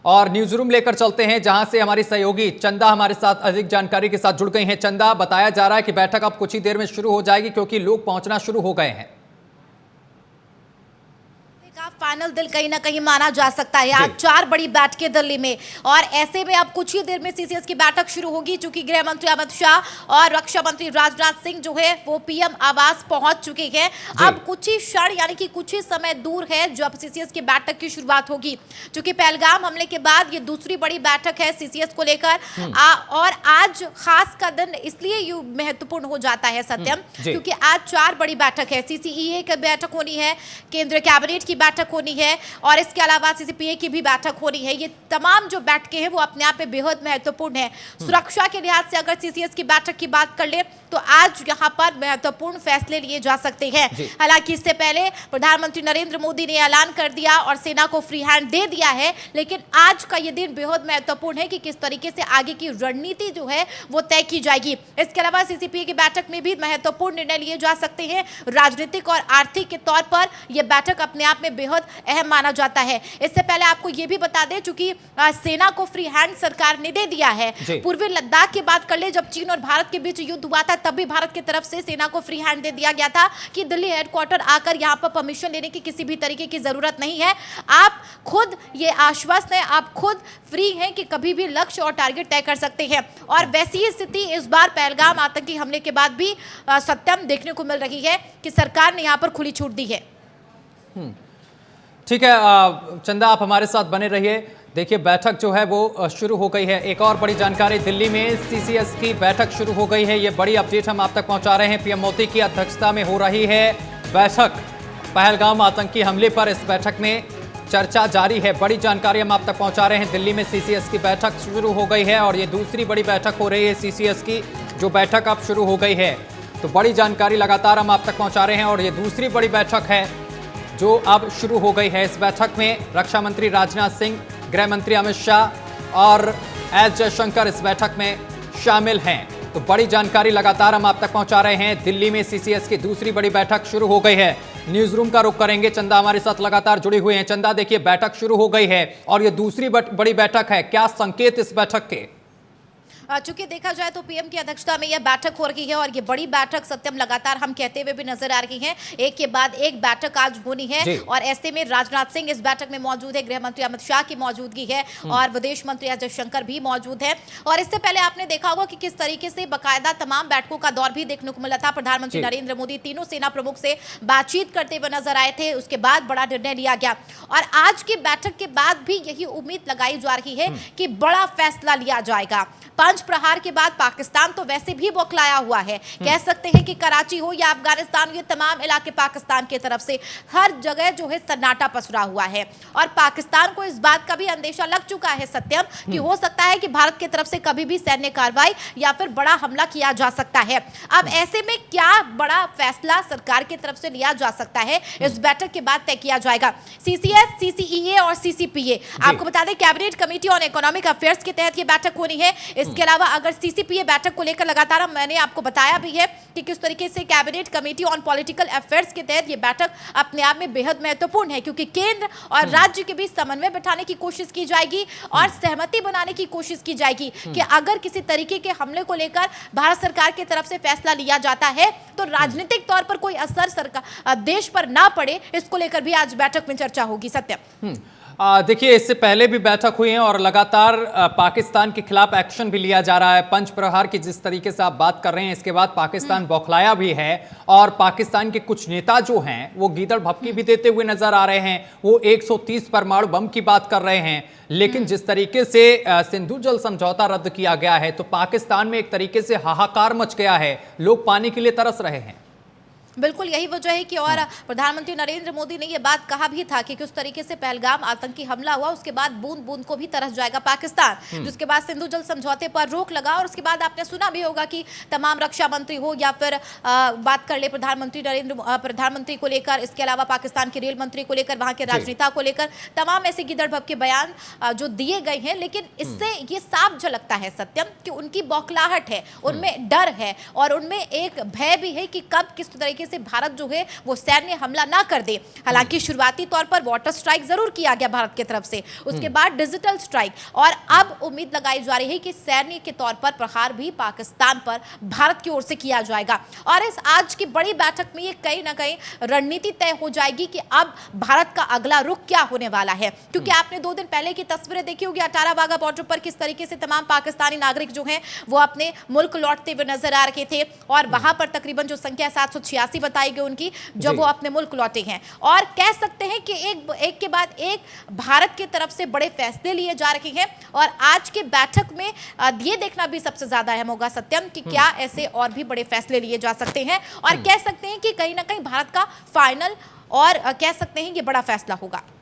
और news room लेकर चलते हैं, जहां से हमारी सहयोगी चंदा हमारे साथ अधिक जानकारी के साथ जुड़ गई हैं। चंदा, बताया जा रहा है कि बैठक अब कुछ ही देर में शुरू हो जाएगी क्योंकि लोग पहुंचना शुरू हो गए हैं। फाइनल दिन कहीं ना कहीं माना जा सकता है। आज 4 बड़ी बैठकें दिल्ली में, और ऐसे में अब कुछ ही देर में सीसीएस की बैठक शुरू होगी, चूंकि गृह मंत्री अमित शाह और रक्षा मंत्री राजनाथ सिंह जो है वो पीएम आवास पहुंच चुके हैं। अब कुछ ही क्षण यानी कि कुछ ही समय दूर है जब सीसीएस की बैठक की शुरुआत होगी। चूंकि पहलगाम हमले के बाद ये दूसरी बड़ी बैठक है सीसीएस को लेकर, और आज खास का दिन इसलिए महत्वपूर्ण हो जाता है सत्यम, क्योंकि आज 4 बड़ी बैठक है। सीसीईए की बैठक होनी है, केंद्रीय कैबिनेट की बैठक होनी है, और इसके अलावा सीसीपीए की भी बैठक होनी है। ये तमाम जो बैठकें हैं वो अपने आप में बेहद महत्वपूर्ण है। सुरक्षा के लिहाज से अगर सीसीएस की बैठक की बात कर ले तो आज यहां पर महत्वपूर्ण फैसले लिए जा सकते हैं। हालांकि इससे पहले प्रधानमंत्री नरेंद्र मोदी ने ऐलान कर दिया और सेना को फ्री हैंड दे दिया है, लेकिन आज का ये दिन बेहद महत्वपूर्ण है कि किस तरीके से आगे की रणनीति जो है वो तय की जाएगी। इसके अलावा सीसीपीए की बैठक में भी महत्वपूर्ण निर्णय लिए जा सकते हैं। राजनीतिक और आर्थिक के तौर पर यह बैठक अपने आप में बेहद अहम माना जाता है। इससे पहले आपको यह भी बता दें, चूंकि सेना को फ्री हैंड सरकार ने दे दिया है। पूर्वी लद्दाख की बात कर ले, जब चीन और भारत के बीच युद्ध हुआ था तब भी भारत की तरफ से सेना को फ्री हैंड दे दिया गया था कि दिल्ली हेडक्वार्टर आकर यहां पर परमिशन लेने की किसी भी तरीके की जरूरत नहीं है। आप खुद ये आश्वस्त हैं, आप खुद फ्री हैं कि कभी भी लक्ष्य और टारगेट तय कर सकते हैं। और वैसी ही स्थिति इस बार पहलगाम आतंकी हमले के बाद भी सत्यम देखने को मिल रही है कि सरकार ने यहां पर खुली छूट दी है। ठीक है चंदा, आप हमारे साथ बने रहिए। देखिए, बैठक जो है वो शुरू हो गई है। एक और बड़ी जानकारी, दिल्ली में सीसीएस की बैठक शुरू हो गई है। ये बड़ी अपडेट हम आप तक पहुंचा रहे हैं। पीएम मोदी की अध्यक्षता में हो रही है बैठक। पहलगाम आतंकी हमले पर इस बैठक में चर्चा जारी है। बड़ी जानकारी हम आप तक पहुंचा रहे हैं। दिल्ली में सीसीएस की बैठक शुरू हो गई है और ये दूसरी बड़ी बैठक हो रही है सीसीएस की, जो बैठक अब शुरू हो गई है। तो बड़ी जानकारी लगातार हम आप तक पहुंचा रहे हैं और ये दूसरी बड़ी बैठक है जो अब शुरू हो गई है। इस बैठक में रक्षा मंत्री राजनाथ सिंह, गृह मंत्री अमित शाह और एस जयशंकर इस बैठक में शामिल हैं। तो बड़ी जानकारी लगातार हम आप तक पहुंचा रहे हैं। दिल्ली में सीसीएस की दूसरी बड़ी बैठक शुरू हो गई है। न्यूज रूम का रुख करेंगे, चंदा हमारे साथ लगातार जुड़ी हुई हैं। चंदा, देखिए, बैठक शुरू हो गई है और ये दूसरी बड़ी बैठक है। क्या संकेत इस बैठक के? चूंकि देखा जाए तो पीएम की अध्यक्षता में यह बैठक हो रही है और ये बड़ी बैठक सत्यम लगातार हम कहते हुए भी नजर आ रही है। एक के बाद एक बैठक आज होनी है, और ऐसे में राजनाथ सिंह इस बैठक में मौजूद है, गृह मंत्री अमित शाह की मौजूदगी है और विदेश मंत्री एस जयशंकर भी मौजूद है। और इससे पहले आपने देखा होगा कि किस तरीके से बाकायदा तमाम बैठकों का दौर भी देखने को मिला था। प्रधानमंत्री नरेंद्र मोदी तीनों सेना प्रमुख से बातचीत करते हुए नजर आए थे। उसके बाद बड़ा निर्णय लिया गया और आज की बैठक के बाद भी यही उम्मीद लगाई जा रही है कि बड़ा फैसला लिया जाएगा। 5 प्रहार के बाद पाकिस्तान तो वैसे भी बौखलाया हुआ है। कह सकते हैं कि कराची हो या अफगानिस्तान, ये तमाम इलाके पाकिस्तान की तरफ से हर जगह जो है सन्नाटा पसरा हुआ है और पाकिस्तान को इस बात का भी अंदेशा लग चुका है सत्यम कि हो सकता है कि भारत की तरफ से कभी भी सैन्य कार्रवाई या फिर बड़ा हमला किया जा सकता है। अब ऐसे में क्या बड़ा फैसला सरकार की तरफ से लिया जा सकता है, इस बैठक के बाद तय किया जाएगा। सीसीएस, सीसीईए और सीसीपीए, आपको बता दें cabinet committee on economic affairs के तहत यह बैठक होनी है। इसके अलावा अगर सीसीपीए बैठक को लेकर लगातार मैंने आपको बताया भी है कि किस तरीके से cabinet committee on political affairs के तहत यह बैठक अपने आप में बेहद महत्वपूर्ण है, क्योंकि केंद्र और राज्य के बीच समन्वय बिठाने की कोशिश की जाएगी और सहमति बनाने की कोशिश की जाएगी कि अगर किसी तरीके के हमले को लेकर भारत सरकार की तरफ से फैसला लिया जाता है तो राजनीतिक तौर पर कोई असर सरकार देश पर ना पड़े। इसको लेकर भी आज बैठक में चर्चा होगी सत्यम। देखिए, इससे पहले भी बैठक हुई है और लगातार पाकिस्तान के खिलाफ एक्शन भी लिया जा रहा है। पंच प्रहार की जिस तरीके से आप बात कर रहे हैं, इसके बाद पाकिस्तान बौखलाया भी है और पाकिस्तान के कुछ नेता जो हैं वो गीदड़ भपकी भी देते हुए नजर आ रहे हैं। वो 130 परमाणु बम की बात कर रहे हैं, लेकिन जिस तरीके से सिंधु जल समझौता रद्द किया गया है तो पाकिस्तान में एक तरीके से हाहाकार मच गया है। लोग पानी के लिए तरस रहे हैं। बिल्कुल यही वजह है कि और प्रधानमंत्री नरेंद्र मोदी ने यह बात कहा भी था कि किस तरीके से पहलगाम आतंकी हमला हुआ उसके बाद बूंद बूंद को भी तरस जाएगा पाकिस्तान, जिसके बाद सिंधु जल समझौते पर रोक लगा। और उसके बाद आपने सुना भी होगा कि तमाम रक्षा मंत्री हो या फिर बात कर ले प्रधानमंत्री को लेकर, इसके अलावा पाकिस्तान के रेल मंत्री को लेकर, वहां के राजनेता को लेकर तमाम ऐसे गिदड़ भप के बयान जो दिए गए हैं। लेकिन इससे ये साफ झलकता है सत्यम कि उनकी बौखलाहट है, उनमें डर है और उनमें एक भय भी है कि कब किस तरीके तरीके से भारत जो है वो सैन्य हमला ना कर दे। हालांकि शुरुआती तौर पर वाटर स्ट्राइक जरूर किया गया भारत की तरफ से, उसके बाद डिजिटल स्ट्राइक, और अब उम्मीद लगाई जा रही है कि सैन्य के तौर पर प्रहार भी पाकिस्तान पर भारत की ओर से किया जाएगा। और इस आज की बड़ी बैठक में ये कहीं ना कहीं रणनीति तय हो जाएगी कि अब भारत का अगला रुख क्या होने वाला है, क्योंकि आपने 2 दिन पहले की तस्वीरें देखी होगी अटारा वाघा बॉर्डर पर किस तरीके से तमाम पाकिस्तानी नागरिक जो हैं वो अपने मुल्क लौटते हुए नजर आ रहे थे, और वहां पर तकरीबन जो संख्या 786 बताई गई उनकी, जब वो अपने मुल्क लौटे हैं। और कह सकते हैं कि एक के बाद एक भारत की तरफ से बड़े फैसले लिए जा रहे हैं, और आज के बैठक में ये देखना भी सबसे ज्यादा अहम होगा सत्यम कि क्या ऐसे और भी बड़े फैसले लिए जा सकते हैं, और कह सकते हैं कि कहीं ना कहीं भारत का फाइनल और कह सकते हैं ये बड़ा फैसला होगा।